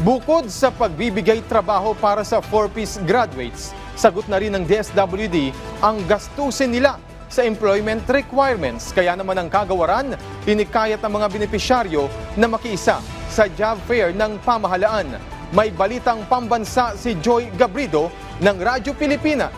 Bukod sa pagbibigay trabaho para sa 4-piece graduates, sagot na rin ng DSWD ang gastusin nila sa employment requirements. Kaya naman ang kagawaran, inikayat ang mga benepisyaryo na makiisa sa job fair ng pamahalaan. May balitang pambansa si Joy Gabrido ng Radyo Pilipinas.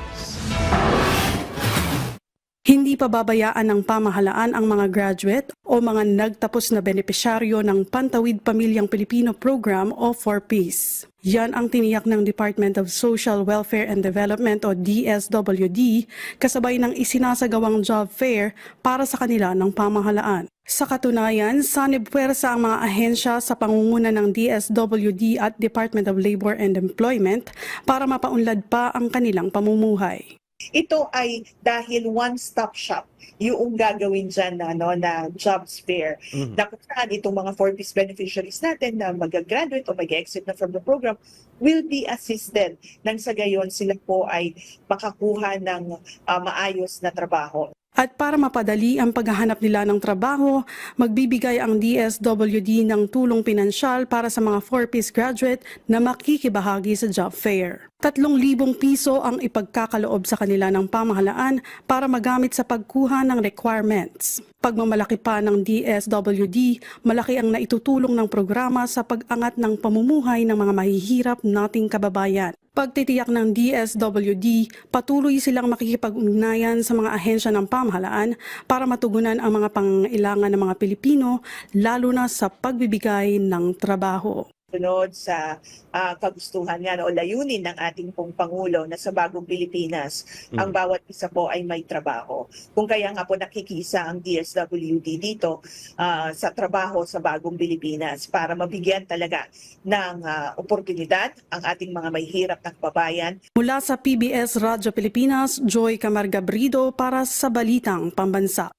Hindi pa babayaan ng pamahalaan ang mga graduate o mga nagtapos na benepisyaryo ng Pantawid Pamilyang Pilipino Program o 4Ps. Yan ang tiniyak ng Department of Social Welfare and Development o DSWD kasabay ng isinasagawang job fair para sa kanila ng pamahalaan. Sa katunayan, sanib-puwersa ang mga ahensya sa pangunguna ng DSWD at Department of Labor and Employment para mapaunlad pa ang kanilang pamumuhay. Ito ay dahil one-stop shop yung gagawin dyan na jobs fair. Na kung saan itong mga 4-piece beneficiaries natin na mag-graduate o mag-exit na from the program will be assisted nang sa gayon sila po ay makakuha ng maayos na trabaho. At para mapadali ang paghahanap nila ng trabaho, magbibigay ang DSWD ng tulong pinansyal para sa mga 4-piece graduate na makikibahagi sa job fair. 3,000 piso ang ipagkakaloob sa kanila ng pamahalaan para magamit sa pagkuha ng requirements. Pagmamalaki pa ng DSWD, malaki ang naitutulong ng programa sa pag-angat ng pamumuhay ng mga mahihirap nating kababayan. Pagtitiyak ng DSWD, patuloy silang makikipag-ugnayan sa mga ahensya ng pamahalaan para matugunan ang mga pangailangan ng mga Pilipino, lalo na sa pagbibigay ng trabaho. Sunod sa kagustuhan nga o layunin ng ating pong Pangulo na sa bagong Pilipinas, ang bawat isa po ay may trabaho. Kung kaya nga po nakikisa ang DSWD dito sa trabaho sa bagong Pilipinas para mabigyan talaga ng oportunidad ang ating mga may hirap na kababayan. Mula sa PBS Radyo Pilipinas, Joy Camargabrido para sa Balitang Pambansa.